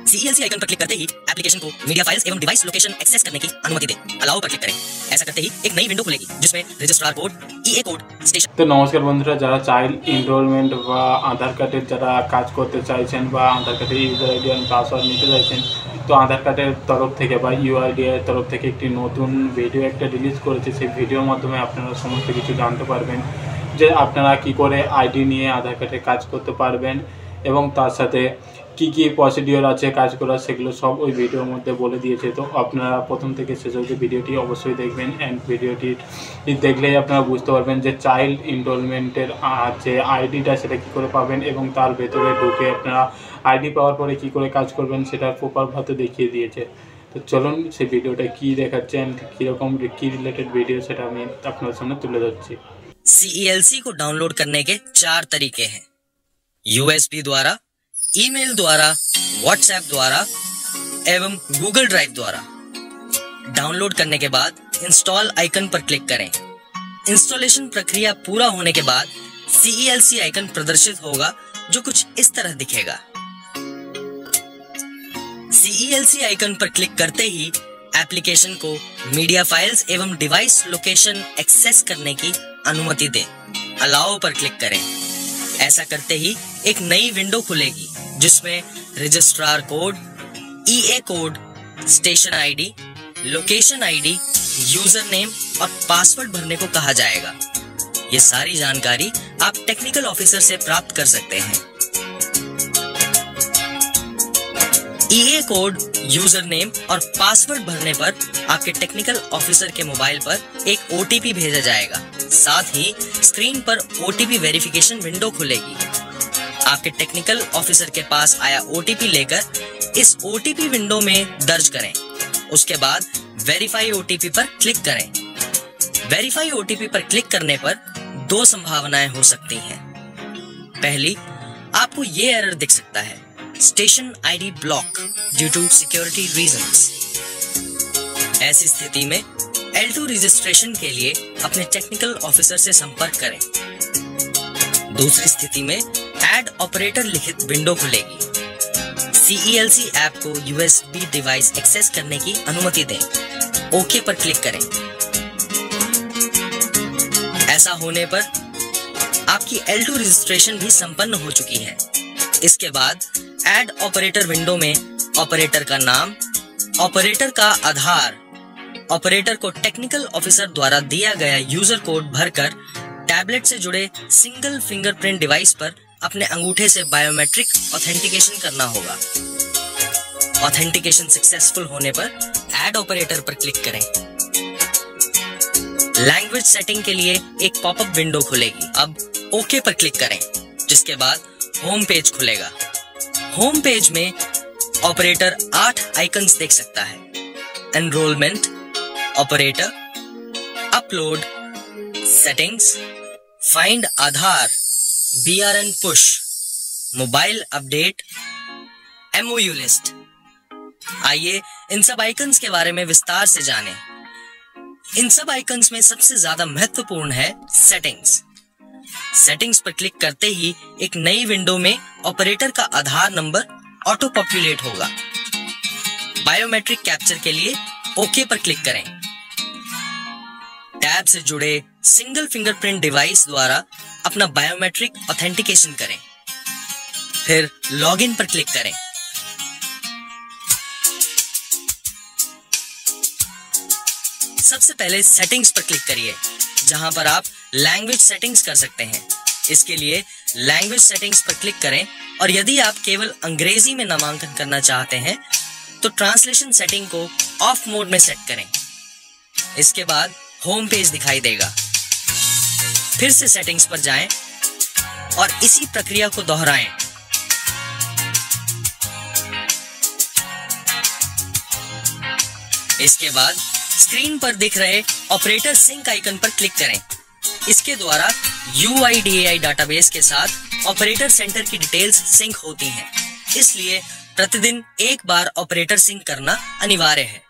CELC icon पर click करते ही application को मीडिया फाइल्स एवं डिवाइस लोकेशन एक्सेस करने की अनुमति दे। अलाउ पर क्लिक करें। ऐसा करते ही एक नई विंडो खुलेगी जिसमें registrar code, EA code, station. तो नमस्कार बंधुरा, যারা চাইল্ড এনরোলমেন্ট বা আধার কার্ডের যারা কাজ করতে চাইছেন বা আধার কার্ডের ইউজার আইডি এন্ড পাসওয়ার্ড নিতে চাইছেন, তো আধার কার্ডের তরফ থেকে বা UIDAI এর তরফ থেকে একটি নতুন ভিডিও একটা রিলিজ করেছে। সেই ভিডিওর মাধ্যমে আপনারা সমস্ত কিছু জানতে পারবেন যে আপনারা কি করে আইডি নিয়ে আধার কার্ডে কাজ করতে পারবেন এবং তার সাথে কি কি প্রসিডিওর আছে কাজ করার, সেগুলো সব ওই ভিডিওর মধ্যে বলে দিয়েছে। তো আপনারা প্রথম থেকে শেষ অবধি ভিডিওটি অবশ্যই দেখবেন অ্যান্ড ভিডিওটি দেখলেই আপনারা বুঝতে পারবেন যে চাইল্ড এনরোলমেন্টের যে আইডিটা সেটা কী করে পাবেন এবং তার ভেতরে ঢুকে আপনারা আইডি পাওয়ার পরে কী করে কাজ করবেন সেটা প্রপারভাবে দেখিয়ে দিয়েছে। তো চলুন সেই ভিডিওটা কী দেখাচ্ছে অ্যান্ড কীরকম কী রিলেটেড ভিডিও সেটা আমি আপনার সামনে তুলে ধরছি। CELC को डाउनलोड करने के 4 तरीके हैं। USB द्वारा, ईमेल द्वारा, व्हाट्सएप द्वारा एवं गूगल ड्राइव द्वारा। डाउनलोड करने के बाद इंस्टॉल आइकन पर क्लिक करें। इंस्टॉलेशन प्रक्रिया पूरा होने के बाद CELC आइकन प्रदर्शित होगा जो कुछ इस तरह दिखेगा। CELC आइकन पर क्लिक करते ही एप्लीकेशन को मीडिया फाइल्स एवं डिवाइस लोकेशन एक्सेस करने की अनुमति दें। अलाउ पर क्लिक करें। ऐसा करते ही एक नई विंडो खुलेगी जिसमें registrar code, EA code, station ID, location ID, user name और पासवर्ड भरने को कहा जाएगा। ये सारी जानकारी आप टेक्निकल ऑफिसर से प्राप्त कर सकते हैं। EA कोड, यूजर नेम और पासवर्ड भरने पर आपके टेक्निकल ऑफिसर के मोबाइल पर एक OTP भेजा जाएगा। साथ ही स्क्रीन पर OTP वेरिफिकेशन विंडो खुलेगी। आपके टेक्निकल ऑफिसर के पास आया OTP लेकर इस OTP विंडो में दर्ज करें। उसके बाद वेरीफाई OTP पर क्लिक करें। वेरीफाई OTP पर क्लिक करने पर 2 संभावनाएं हो सकती हैं। पहली, आपको ये एरर दिख सकता है, station ID block due to security reasons. ऐसी स्थिति में L2 रजिस्ट्रेशन के लिए अपने टेक्निकल ऑफिसर से संपर्क करें। दूसरी स्थिति में ऐड ऑपरेटर लिखित विंडो खुलेगी। CELC ऐप को USB डिवाइस एक्सेस करने की अनुमति दें। ओके पर क्लिक करें। ऐसा होने पर आपकी L2 रजिस्ट्रेशन भी संपन्न हो चुकी है। इसके बाद ऐड ऑपरेटर विंडो में ऑपरेटर का नाम, ऑपरेटर का आधार, ऑपरेटर को टेक्निकल ऑफिसर द्वारा दिया गया यूजर कोड भरकर टैबलेट से जुड़े सिंगल फिंगरप्रिंट डिवाइस पर अपने अंगूठे से बायोमेट्रिक ऑथेंटिकेशन करना होगा। ऑथेंटिकेशन सक्सेसफुल होने पर ऐड ऑपरेटर पर क्लिक करें। लैंग्वेज सेटिंग के लिए एक पॉपअप विंडो खुलेगी। अब ओके पर क्लिक करें, जिसके बाद होम पेज खुलेगा। होम पेज में ऑपरेटर 8 आइकन्स देख सकता है। Enrolment, operator, upload, settings, find Aadhaar, BRN push, mobile update, MOU list. आइए इन सब आइकन्स के बारे में विस्तार से जानें। इन सब आइकन्स में सबसे ज्यादा महत्वपूर्ण है सेटिंग्स। सेटिंग्स पर क्लिक करते ही एक नई विंडो में ऑपरेटर का आधार नंबर ऑटो पॉपुलेट होगा। बायोमेट्रिक कैप्चर के लिए ओके पर क्लिक करें। टैब से जुड़े सिंगल फिंगरप्रिंट डिवाइस द्वारा अपना बायोमेट्रिक ऑथेंटिकेशन करें। फिर लॉगिन पर क्लिक करें। सबसे पहले सेटिंग्स पर क्लिक करिए, जहां पर आप लैंग्वेज सेटिंग्स कर सकते हैं। इसके लिए लैंग्वेज सेटिंग्स पर क्लिक करें और यदि आप केवल अंग्रेजी में नामांकन करना चाहते हैं तो ट्रांसलेशन सेटिंग को ऑफ मोड में सेट करें। इसके बाद होम पेज दिखाई देगा। फिर से सेटिंग्स पर जाएं और इसी प्रक्रिया को दोहराएं। इसके बाद स्क्रीन पर दिख रहे ऑपरेटर सिंक आइकन पर क्लिक करें। इसके द्वारा UIDAI डाटाबेस के साथ ऑपरेटर सेंटर की डिटेल्स सिंक होती हैं। इसलिए प्रतिदिन एक बार ऑपरेटर सिंक करना अनिवार्य है।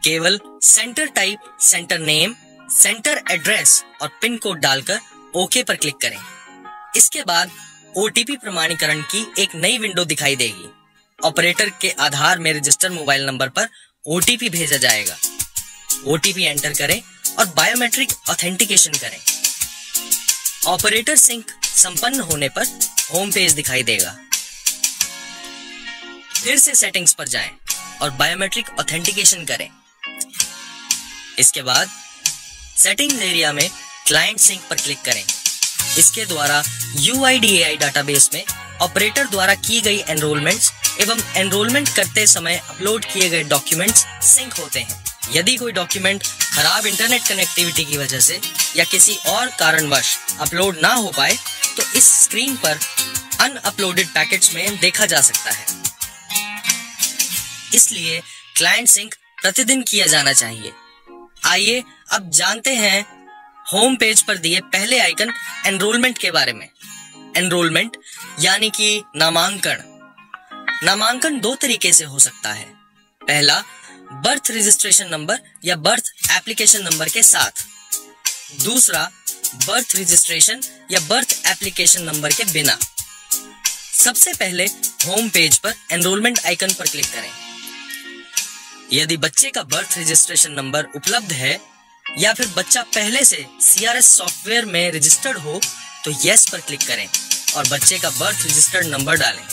केवल centre type, centre name, centre address और पिन कोड डालकर ओके पर क्लिक करें। इसके बाद OTP प्रमाणीकरण की एक नई विंडो दिखाई देगी। ऑपरेटर के आधार में रजिस्टर्ड मोबाइल नंबर पर ओटीपी भेजा जाएगा। ओटीपी एंटर करें और बायोमेट्रिक ऑथेंटिकेशन करें। ऑपरेटर सिंक संपन्न होने पर होम पेज दिखाई देगा। फिर से सेटिंग्स पर जाएं और बायोमेट्रिक ऑथेंटिकेशन करें। इसके बाद सेटिंग्स एरिया में क्लाइंट सिंक पर क्लिक करें। इसके द्वारा UIDAI डाटाबेस में ऑपरेटर द्वारा की गई एनरोलमेंट्स एवं एनरोलमेंट करते समय अपलोड किए गए डॉक्यूमेंट्स सिंक होते हैं। यदि कोई डॉक्यूमेंट खराब इंटरनेट कनेक्टिविटी की वजह से या किसी और कारणवश अपलोड ना हो पाए तो इस स्क्रीन पर अनअपलोडेड पैकेट्स में देखा जा सकता है। इसलिए क्लाइंट सिंक प्रतिदिन किया जाना चाहिए। आइए अब जानते हैं होम पेज पर दिए पहले आइकन एनरोलमेंट के बारे में। एनरोलमेंट यानी कि नामांकन। नामांकन दो तरीके से हो सकता है। पहला, बर्थ रजिस्ट्रेशन नंबर या बर्थ एप्लीकेशन नंबर के साथ। दूसरा, बर्थ रजिस्ट्रेशन या बर्थ एप्लीकेशन नंबर के बिना। सबसे पहले होम पेज पर एनरोलमेंट आइकन पर क्लिक करें। यदि बच्चे का बर्थ रजिस्ट्रेशन नंबर उपलब्ध है या फिर बच्चा पहले से CRS सॉफ्टवेयर में रजिस्टर्ड हो तो यस पर क्लिक करें और बच्चे का बर्थ रजिस्टर्ड नंबर डालें।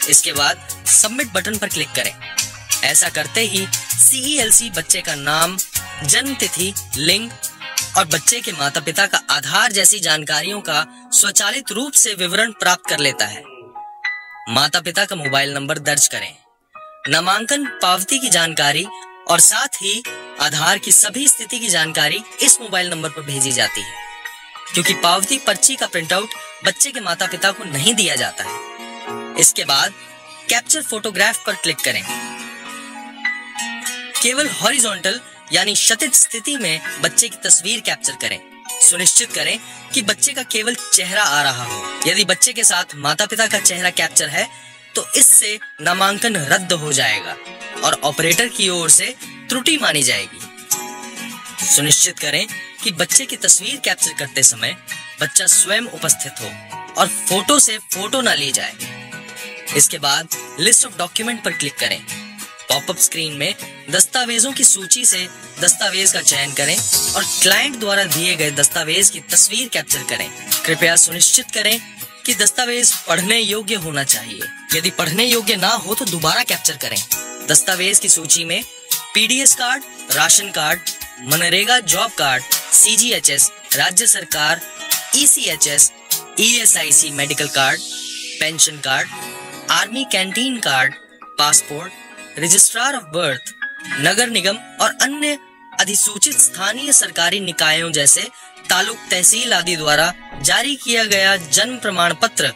इसके बाद सबमिट बटन पर क्लिक करें। ऐसा करते ही CELC बच्चे का नाम, जन्म तिथि, लिंग और बच्चे के माता पिता का आधार जैसी जानकारियों का स्वचालित रूप से विवरण प्राप्त कर लेता है। माता पिता का मोबाइल नंबर दर्ज करें। नामांकन पावती की जानकारी और साथ ही आधार की सभी स्थिति की जानकारी इस मोबाइल नंबर पर भेजी जाती है। क्योंकि पावती पर्ची का प्रिंटआउट बच्चे के माता पिता को नहीं दिया जाता है। इसके बाद कैप्चर फोटोग्राफ पर क्लिक करें। केवल हॉरिजॉन्टल यानी क्षैतिज स्थिति में बच्चे की तस्वीर कैप्चर करें। सुनिश्चित करें कि बच्चे का केवल चेहरा आ रहा हो। यदि बच्चे के साथ माता पिता का चेहरा कैप्चर है तो इससे नामांकन रद्द हो जाएगा और ऑपरेटर की ओर से त्रुटि मानी जाएगी। सुनिश्चित करें कि बच्चे की तस्वीर कैप्चर करते समय बच्चा स्वयं उपस्थित हो और फोटो से फोटो ना ली जाए। इसके बाद लिस्ट ऑफ डॉक्यूमेंट पर क्लिक करें। पॉपअप स्क्रीन में दस्तावेजों की सूची से दस्तावेज का चयन करें और क्लाइंट द्वारा दिए गए दस्तावेज की तस्वीर कैप्चर करें। कृपया सुनिश्चित करें कि दस्तावेज पढ़ने योग्य होना चाहिए। यदि पढ़ने योग्य ना हो तो दोबारा कैप्चर करें। दस्तावेज की सूची में PDS card, ration card, MNREGA job card, CGHS, राज्य सरकार, ECHS, ESIC medical card, pension card, army canteen card, passport, registrar of birth, नगर निगम और अन्य अधिसूचित स्थानीय सरकारी निकायों जैसे तालुक, तहसील आदि द्वारा जारी किया गया जन्म प्रमाण पत्र,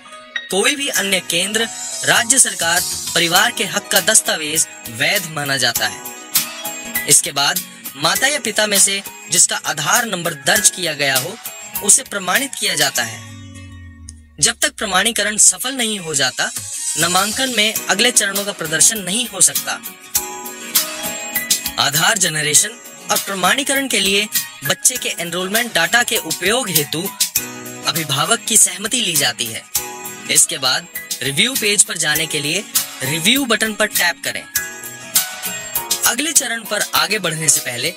कोई भी अन्य केंद्र, राज्य सरकार, परिवार के हक का दस्तावेज वैध माना जाता है। इसके बाद माता या पिता में से जिसका आधार नंबर दर्ज किया गया हो उसे प्रमाणित किया जाता है। जब तक प्रमाणीकरण सफल नहीं हो जाता, नामांकन में अगले चरणों का प्रदर्शन नहीं हो सकता। आधार जनरेशन और प्रमाणीकरण के लिए बच्चे के एनरोलमेंट डाटा के उपयोग हेतु अभिभावक की सहमति ली जाती है। इसके बाद रिव्यू पेज पर जाने के लिए रिव्यू बटन पर टैप करें। अगले चरण पर आगे बढ़ने से पहले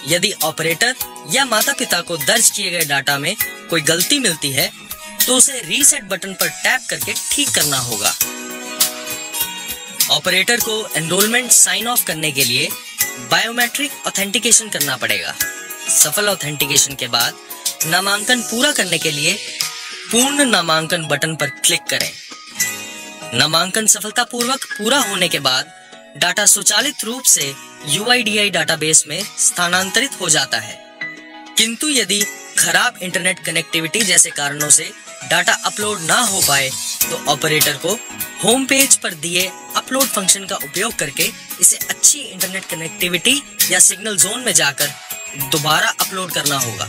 यदि ऑपरेटर या माता पिता को दर्ज किए गए डाटा में कोई गलती मिलती है तो उसे रीसेट बटन पर टैप करके ठीक करना होगा। ऑपरेटर को एनरोलमेंट साइन ऑफ करने के लिए बायोमेट्रिक ऑथेंटिकेशन करना पड़ेगा। सफल ऑथेंटिकेशन के बाद नामांकन पूरा करने के लिए पूर्ण नामांकन बटन पर क्लिक करें। नामांकन सफलतापूर्वक पूरा होने के बाद डाटा स्वचालित रूप से UIDAI डाटाबेस में स्थानांतरित हो जाता है। किंतु यदि खराब इंटरनेट कनेक्टिविटी जैसे कारणों से डाटा अपलोड ना हो पाए तो ऑपरेटर को होम पेज पर दिए अपलोड फंक्शन का उपयोग करके इसे अच्छी इंटरनेट कनेक्टिविटी या सिग्नल जोन में जाकर दोबारा अपलोड करना होगा।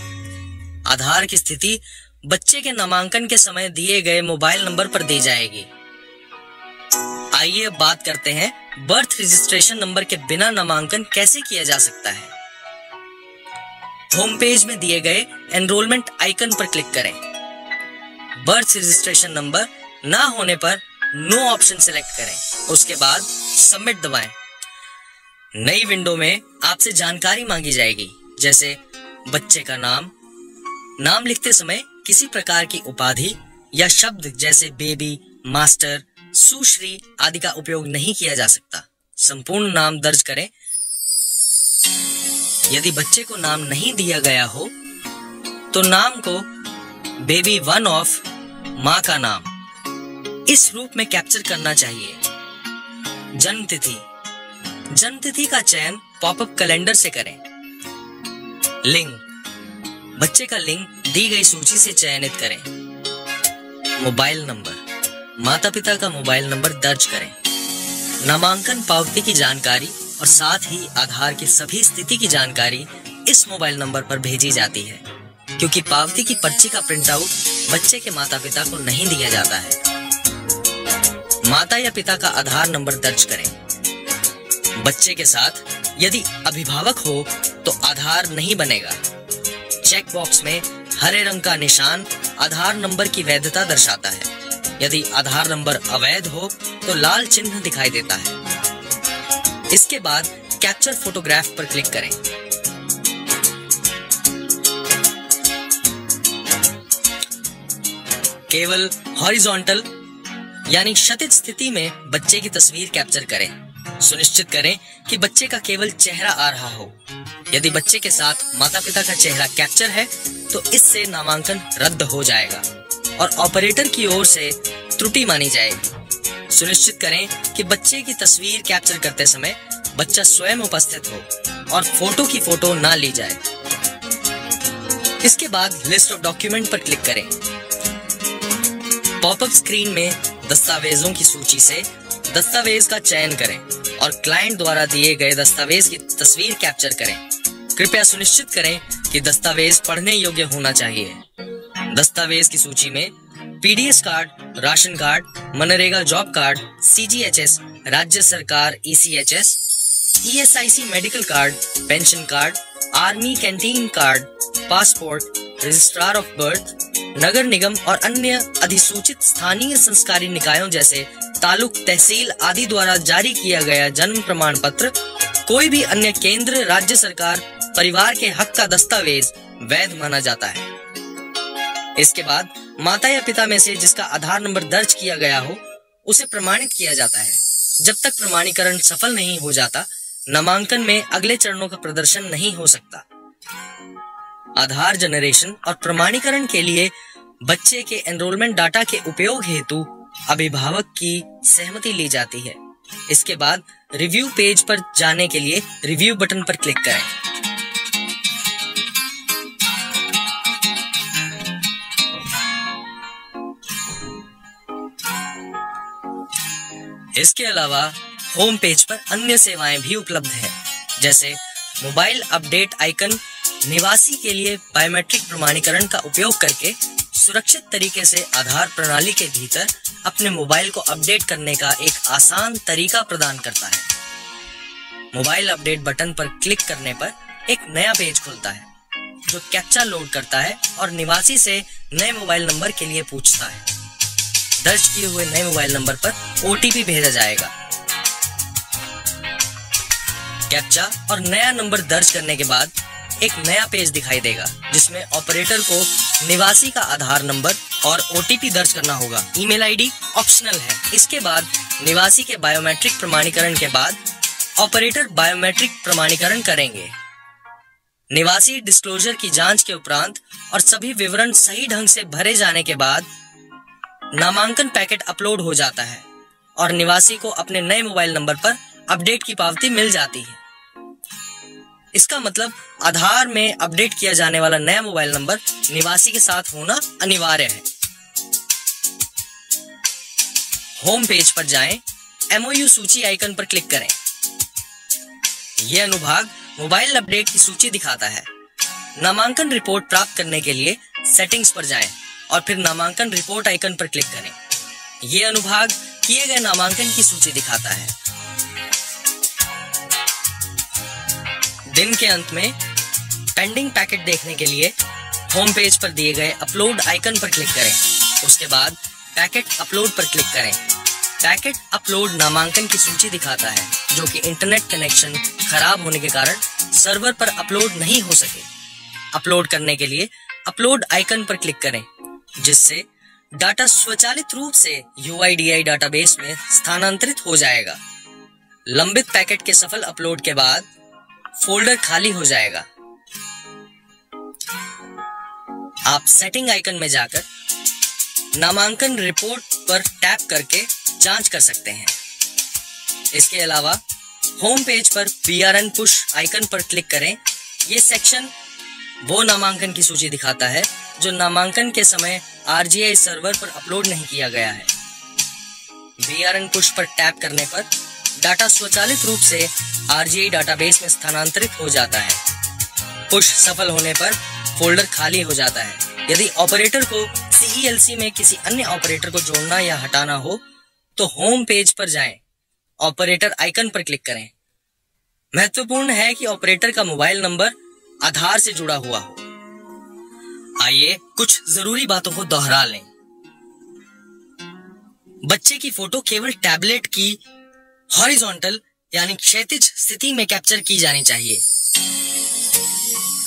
आधार की स्थिति बच्चे के नामांकन के समय दिए गए मोबाइल नंबर पर दी जाएगी। आइए अब बात करते हैं बर्थ रजिस्ट्रेशन नंबर के बिना नामांकन कैसे किया जा सकता है। होम पेज में दिए गए एनरोलमेंट आइकन पर क्लिक करें। बर्थ रजिस्ट्रेशन नंबर ना होने पर नो ऑप्शन सिलेक्ट करें। उसके बाद सबमिट दबाएं। नई विंडो में आपसे जानकारी मांगी जाएगी, जैसे बच्चे का नाम लिखते समय किसी प्रकार की उपाधि या शब्द जैसे बेबी, मास्टर, सुश्री आदि का उपयोग नहीं किया जा सकता। संपूर्ण नाम दर्ज करें। यदि बच्चे को नाम नहीं दिया गया हो तो नाम को बेबी वन ऑफ माँ का नाम इस रूप में कैप्चर करना चाहिए। जन्म तिथि का चयन पॉपअप कैलेंडर से करें। लिंग, बच्चे का लिंग दी गई सूची से चयनित करें। मोबाइल नंबर, माता पिता का मोबाइल नंबर दर्ज करें। नामांकन पावती की जानकारी और साथ ही आधार की सभी स्थिति की जानकारी इस मोबाइल नंबर पर भेजी जाती है, क्योंकि पावती की पर्ची का प्रिंटआउट बच्चे के माता पिता को नहीं दिया जाता है। माता या पिता का आधार नंबर दर्ज करें। बच्चे के साथ यदि अभिभावक हो तो आधार नहीं बनेगा। चेक बॉक्स में हरे रंग का निशान आधार नंबर की वैधता दर्शाता है। यदि आधार नंबर अवैध हो तो लाल चिन्ह दिखाई देता है। इसके बाद कैप्चर फोटोग्राफ पर क्लिक करें। केवल हॉरिजॉन्टल यानी क्षैतिज स्थिति में बच्चे की तस्वीर कैप्चर करें। सुनिश्चित करें कि बच्चे का केवल चेहरा आ रहा हो। यदि बच्चे के साथ माता पिता का चेहरा कैप्चर है तो इससे नामांकन रद्द हो जाएगा और ऑपरेटर की ओर से त्रुटि मानी जाएगी। सुनिश्चित करें कि बच्चे की तस्वीर कैप्चर करते समय बच्चा स्वयं उपस्थित हो और फोटो की फोटो ना ली जाए। इसके बाद लिस्ट ऑफ डॉक्यूमेंट पर क्लिक करें। पॉपअप स्क्रीन में दस्तावेजों की सूची से दस्तावेज का चयन करें और क्लाइंट द्वारा दिए गए दस्तावेज की तस्वीर कैप्चर करें। कृपया सुनिश्चित करें कि दस्तावेज पढ़ने योग्य होना चाहिए। दस्तावेज की सूची में PDS card, ration card, MNREGA job card, CGHS, राज्य सरकार ECHS, ESIC medical card, pension card, army canteen card, passport, registrar of birth, नगर निगम और अन्य अधिसूचित स्थानीय संस्कारी निकायों जैसे तालुक, तहसील आदि द्वारा जारी किया गया जन्म प्रमाण पत्र, कोई भी अन्य केंद्र, राज्य सरकार, परिवार के हक का दस्तावेज वैध माना जाता है। इसके बाद माता या पिता में से जिसका आधार नंबर दर्ज किया गया हो उसे प्रमाणित किया जाता है। जब तक प्रमाणीकरण सफल नहीं हो जाता, नामांकन में अगले चरणों का प्रदर्शन नहीं हो सकता। आधार जनरेशन और प्रमाणीकरण के लिए बच्चे के एनरोलमेंट डाटा के उपयोग हेतु अभिभावक की सहमति ली जाती है। इसके बाद रिव्यू पेज पर जाने के लिए रिव्यू बटन पर क्लिक करें। इसके अलावा होम पेज पर अन्य सेवाएं भी उपलब्ध हैं, जैसे मोबाइल अपडेट आइकन निवासी के लिए बायोमेट्रिक प्रमाणीकरण का उपयोग करके सुरक्षित तरीके से आधार प्रणाली के भीतर अपने मोबाइल को अपडेट करने का एक आसान तरीका प्रदान करता है। मोबाइल अपडेट बटन पर क्लिक करने पर एक नया पेज खुलता है जो कैप्चा लोड करता है और निवासी से नए मोबाइल नंबर के लिए पूछता है। दर्ज किए हुए नए मोबाइल नंबर पर ओटीपी भेजा जाएगा। कैप्चा और नया नंबर दर्ज करने के बाद एक नया पेज दिखाई देगा जिसमें ऑपरेटर को निवासी का आधार नंबर और ओटीपी दर्ज करना होगा। ईमेल आईडी ऑप्शनल है। इसके बाद निवासी के बायोमेट्रिक प्रमाणीकरण के बाद ऑपरेटर बायोमेट्रिक प्रमाणीकरण करेंगे। निवासी डिस्क्लोजर की जांच के उपरांत और सभी विवरण सही ढंग से भरे जाने के बाद नामांकन पैकेट अपलोड हो जाता है और निवासी को अपने नए मोबाइल नंबर पर अपडेट की पावती मिल जाती है। इसका मतलब आधार में अपडेट किया जाने वाला नया मोबाइल नंबर निवासी के साथ होना अनिवार्य है। होम पेज पर जाएं, एमओयू सूची आइकन पर क्लिक करें। यह अनुभाग मोबाइल अपडेट की सूची दिखाता है। नामांकन रिपोर्ट प्राप्त करने के लिए सेटिंग्स पर जाएं और फिर नामांकन रिपोर्ट आइकन पर क्लिक करें। यह अनुभाग किए गए नामांकन की सूची दिखाता है। दिन के अंत में पेंडिंग पैकेट देखने के लिए होम पेज पर दिए गए अपलोड आइकन पर क्लिक करें। उसके बाद पैकेट अपलोड पर क्लिक करें। पैकेट अपलोड नामांकन की सूची दिखाता है, जो कि इंटरनेट कनेक्शन खराब होने के कारण सर्वर पर अपलोड नहीं हो सके। अपलोड करने के लिए अपलोड आइकन पर क्लिक करें, जिससे डाटा स्वचालित रूप से UIDAI डाटाबेस में स्थानांतरित हो जाएगा। लंबित पैकेट के सफल अपलोड के बाद फोल्डर खाली हो जाएगा। आप सेटिंग आइकन में जाकर नामांकन रिपोर्ट पर टैप करके जांच कर सकते हैं। इसके अलावा होम पेज पर PRN पुश आइकन पर क्लिक करें। ये सेक्शन वो नामांकन की सूची दिखाता है जो नामांकन के समय RGI सर्वर पर अपलोड नहीं किया गया है। PRN पुश पर टैप करने पर डाटा स्वचालित रूप से RGI डाटाबेस में स्थानांतरित हो जाता है। पुश सफल होने पर फोल्डर खाली हो जाता है। यदि ऑपरेटर को CELC में किसी अन्य ऑपरेटर को जोड़ना या हटाना हो तो होम पेज पर जाएं, ऑपरेटर आइकन पर क्लिक करें। महत्वपूर्ण है कि ऑपरेटर का मोबाइल नंबर आधार से जुड़ा हुआ हो। आइए कुछ जरूरी बातों को दोहरा लें। बच्चे की फोटो केवल टैबलेट की हॉरिजॉन्टल यानी क्षैतिज स्थिति में कैप्चर की जानी चाहिए।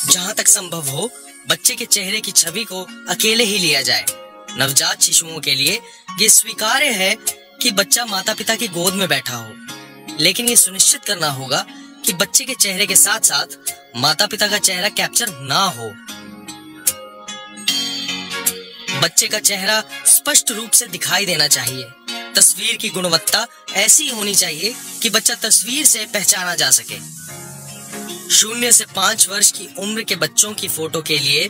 जहां तक संभव हो बच्चे के चेहरे की छवि को अकेले ही लिया जाए। नवजात शिशुओं के लिए ये स्वीकार्य है कि बच्चा माता पिता की गोद में बैठा हो, लेकिन ये सुनिश्चित करना होगा कि बच्चे के चेहरे के साथ साथ माता पिता का चेहरा कैप्चर ना हो। बच्चे का चेहरा स्पष्ट रूप से दिखाई देना चाहिए। तस्वीर की गुणवत्ता ऐसी होनी चाहिए कि बच्चा तस्वीर से पहचाना जा सके। 0 से 5 वर्ष की उम्र के बच्चों की फोटो के लिए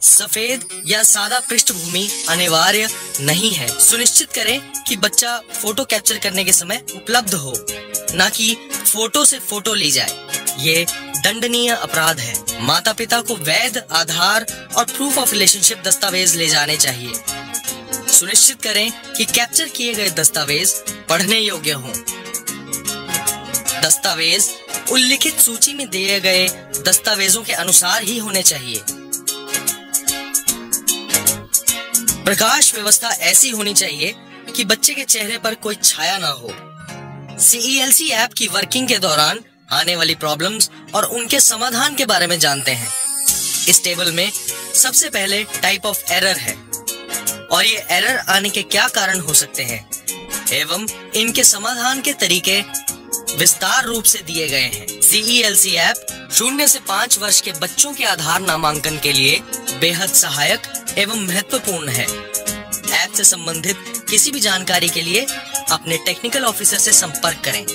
सफेद या सादा पृष्ठभूमि अनिवार्य नहीं है। सुनिश्चित करें कि बच्चा फोटो कैप्चर करने के समय उपलब्ध हो, न कि फोटो से फोटो ली जाए। ये दंडनीय अपराध है। माता पिता को वैध आधार और प्रूफ ऑफ रिलेशनशिप दस्तावेज ले जाने चाहिए। सुनिश्चित करें कि कैप्चर किए गए दस्तावेज पढ़ने योग्य हों। दस्तावेज उल्लिखित सूची में दिए गए दस्तावेजों के अनुसार ही होने चाहिए। प्रकाश व्यवस्था ऐसी होनी चाहिए कि बच्चे के चेहरे पर कोई छाया ना हो। CELC ऐप की वर्किंग के दौरान आने वाली प्रॉब्लम्स और उनके समाधान के बारे में जानते हैं। इस टेबल में सबसे पहले टाइप ऑफ एरर है और ये एरर आने के क्या कारण हो सकते हैं एवं इनके समाधान के तरीके विस्तार रूप से दिए गए हैं। CELC ऐप 0 से 5 वर्ष के बच्चों के आधार नामांकन के लिए बेहद सहायक एवं महत्वपूर्ण है। ऐप से संबंधित किसी भी जानकारी के लिए अपने टेक्निकल ऑफिसर से संपर्क करें।